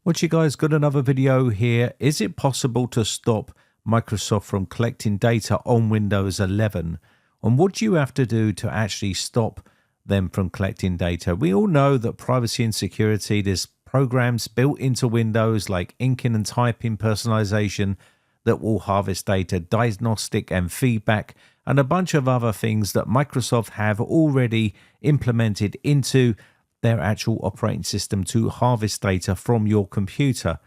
What you guys, got another video here. Is it possible to stop Microsoft from collecting data on Windows 11? And what do you have to do to actually stop them from collecting data? We all know that privacy and security, there's programs built into Windows like inking and typing personalization that will harvest data, diagnostic and feedback, and a bunch of other things that Microsoft have already implemented into their actual operating system to harvest data from your computer.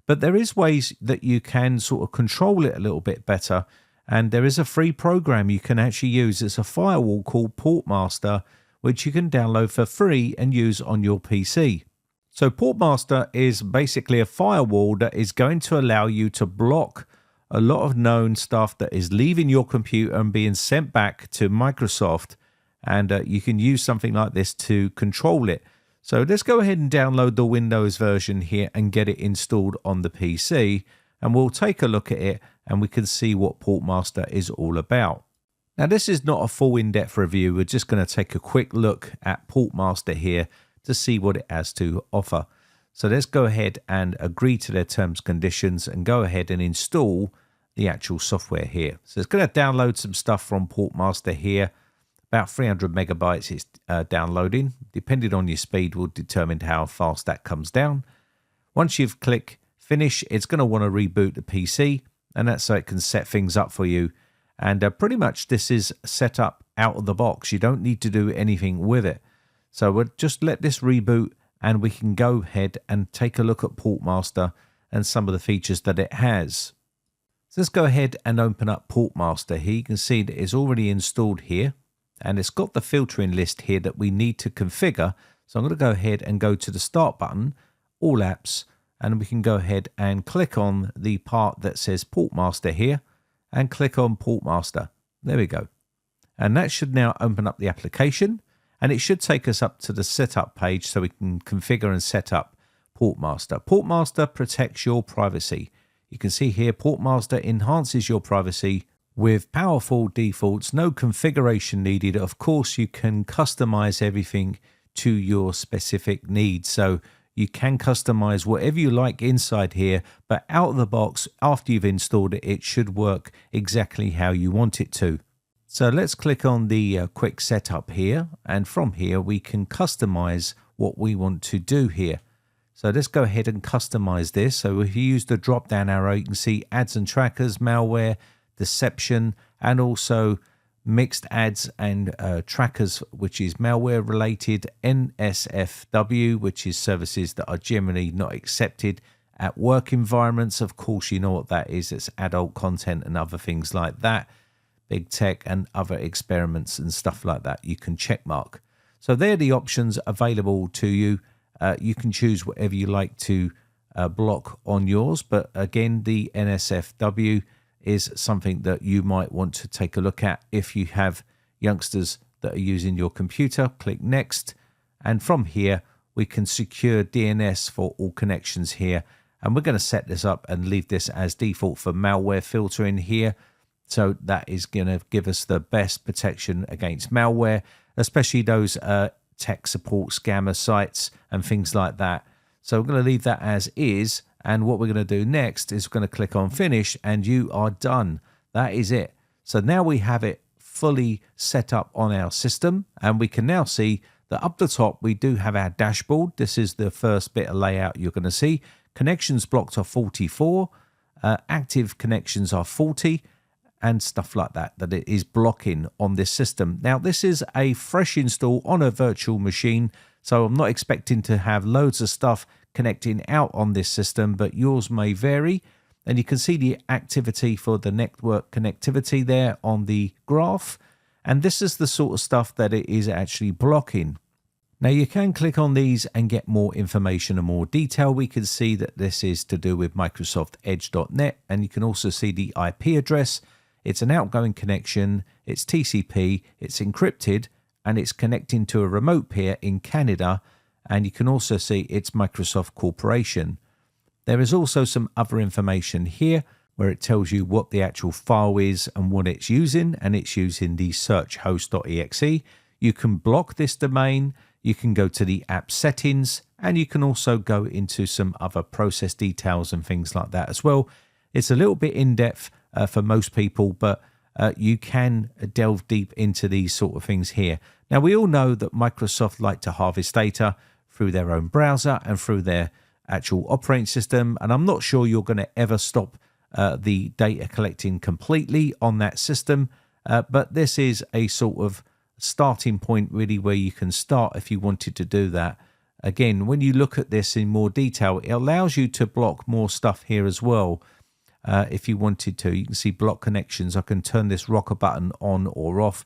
But there is ways that you can sort of control it a little bit better, and there is a free program you can actually use. It's a firewall called Portmaster, which you can download for free and use on your PC. So Portmaster is basically a firewall that is going to allow you to block a lot of known stuff that is leaving your computer and being sent back to Microsoft. And you can use something like this to control it. So let's go ahead and download the Windows version here and get it installed on the PC. And we'll take a look at it and we can see what Portmaster is all about. Now, this is not a full in-depth review. We're just going to take a quick look at Portmaster here to see what it has to offer. So let's go ahead and agree to their terms and conditions and go ahead and install the actual software here. So it's going to download some stuff from Portmaster here. About 300 megabytes it's downloading. Depending on your speed will determine how fast that comes down. Once you've clicked finish, it's going to want to reboot the PC, and that's so it can set things up for you. And pretty much this is set up out of the box. You don't need to do anything with it. So we'll just let this reboot and we can go ahead and take a look at Portmaster and some of the features that it has. So let's go ahead and open up Portmaster here. You can see that it's already installed here. And it's got the filtering list here that we need to configure. So I'm going to go ahead and go to the Start button, All Apps, and we can go ahead and click on the part that says Portmaster here and click on Portmaster. There we go. And that should now open up the application, and it should take us up to the setup page so we can configure and set up Portmaster. Portmaster protects your privacy. You can see here Portmaster enhances your privacy with powerful defaults, no configuration needed. Of course, you can customize everything to your specific needs. So you can customize whatever you like inside here, but out of the box, after you've installed it, it should work exactly how you want it to. So let's click on the quick setup here. And from here, we can customize what we want to do here. So let's go ahead and customize this. So if you use the drop down arrow, you can see ads and trackers, malware, deception, and also mixed ads and trackers, which is malware related, NSFW, which is services that are generally not accepted at work environments. Of course, you know what that is. It's adult content and other things like that, big tech and other experiments and stuff like that. You can check mark. So they're the options available to you. You can choose whatever you like to block on yours. But again, the NSFW is something that you might want to take a look at if you have youngsters that are using your computer. Click next, and from here we can secure DNS for all connections here, and we're going to set this up and leave this as default for malware filtering here. So that is going to give us the best protection against malware, especially those tech support scammer sites and things like that. So we're going to leave that as is. And what we're going to do next is we're going to click on finish, and you are done. That is it. So now we have it fully set up on our system, and we can now see that up the top we do have our dashboard. This is the first bit of layout you're going to see. Connections blocked are 44, active connections are 40, and stuff like that it is blocking on this system. Now this is a fresh install on a virtual machine, so I'm not expecting to have loads of stuff connecting out on this system, but yours may vary. And you can see the activity for the network connectivity there on the graph. And this is the sort of stuff that it is actually blocking. Now you can click on these and get more information and more detail. We can see that this is to do with Microsoft Edge.net, and you can also see the IP address. It's an outgoing connection, it's TCP, it's encrypted, and it's connecting to a remote peer in Canada. And you can also see it's Microsoft Corporation. There is also some other information here where it tells you what the actual file is and what it's using, and it's using the search host.exe. You can block this domain. You can go to the app settings and you can also go into some other process details and things like that as well. It's a little bit in-depth for most people, but you can delve deep into these sort of things here. Now, we all know that Microsoft like to harvest data through their own browser and through their actual operating system, and I'm not sure you're going to ever stop the data collecting completely on that system, but this is a sort of starting point really where you can start if you wanted to do that. Again, when you look at this in more detail, it allows you to block more stuff here as well. If you wanted to, you can see block connections. I can turn this rocker button on or off.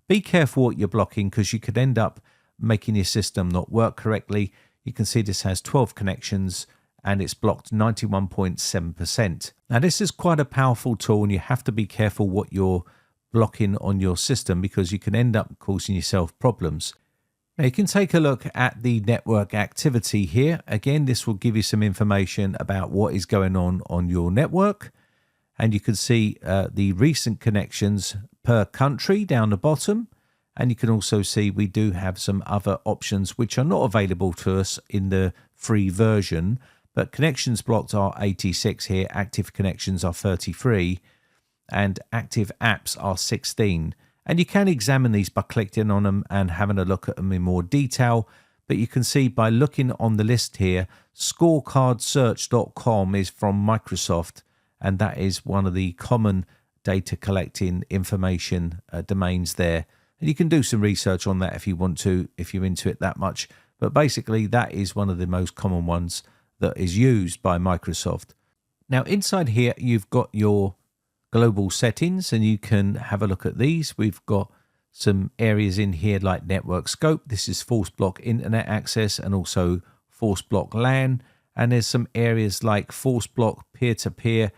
Be careful what you're blocking, because you could end up making your system not work correctly. You can see this has 12 connections and it's blocked 91.7%. Now, this is quite a powerful tool, and you have to be careful what you're blocking on your system, because you can end up causing yourself problems. Now, you can take a look at the network activity here. Again, this will give you some information about what is going on your network. And you can see the recent connections per country down the bottom. And you can also see we do have some other options which are not available to us in the free version. But connections blocked are 86 here. Active connections are 33. And active apps are 16. And you can examine these by clicking on them and having a look at them in more detail. But you can see by looking on the list here, scorecardsearch.com is from Microsoft, and that is one of the common data collecting information domains there. And you can do some research on that if you want to, if you're into it that much. But basically, that is one of the most common ones that is used by Microsoft. Now, inside here, you've got your global settings, and you can have a look at these. We've got some areas in here like network scope. This is force block internet access and also force block LAN. And there's some areas like force block peer-to-peer,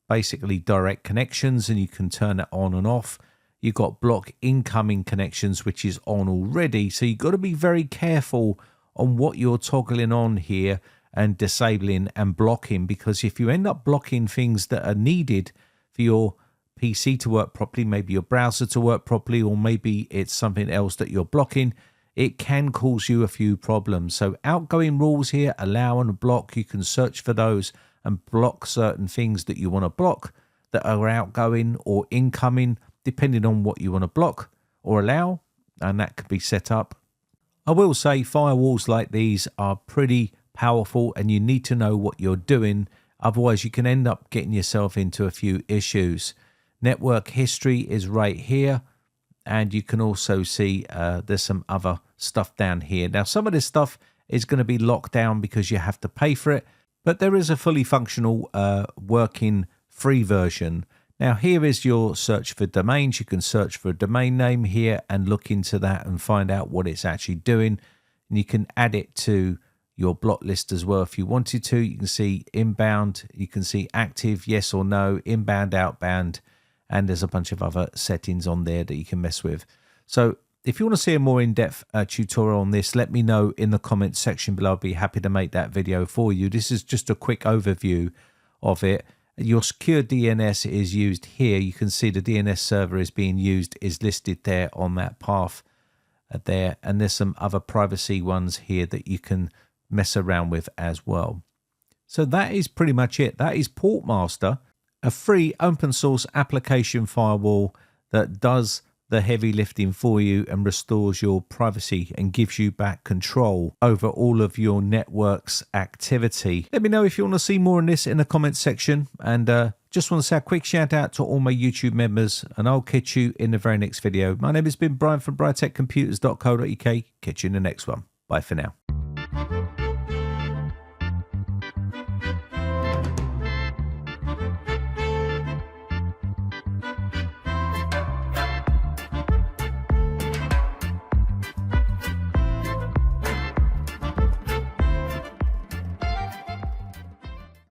basically direct connections, and you can turn it on and off. You've got block incoming connections, which is on already. So you've got to be very careful on what you're toggling on here and disabling and blocking, because if you end up blocking things that are needed for your PC to work properly, maybe your browser to work properly, or maybe it's something else that you're blocking, it can cause you a few problems. So outgoing rules here, allow and block, you can search for those and block certain things that you want to block that are outgoing or incoming, depending on what you want to block or allow, and that could be set up. I will say firewalls like these are pretty powerful, and you need to know what you're doing, otherwise you can end up getting yourself into a few issues. Network history is right here, and you can also see there's some other stuff down here. Now, some of this stuff is going to be locked down because you have to pay for it, but there is a fully functional working free version. Now, here is your search for domains. You can search for a domain name here and look into that and find out what it's actually doing, and you can add it to your block list as well if you wanted to. You can see inbound, you can see active, yes or no, inbound, outbound, and there's a bunch of other settings on there that you can mess with. So if you want to see a more in-depth tutorial on this, let me know in the comments section below. I'll be happy to make that video for you. This is just a quick overview of it. Your secure DNS is used here. You can see the DNS server is being used, is listed there on that path there. And there's some other privacy ones here that you can mess around with as well. So that is pretty much it. That is Portmaster, a free open source application firewall that does the heavy lifting for you and restores your privacy and gives you back control over all of your network's activity. Let me know if you want to see more on this in the comments section, and just want to say a quick shout out to all my YouTube members, and I'll catch you in the very next video. My name has been Brian from BritecComputers.co.uk. Catch you in the next one. Bye for now.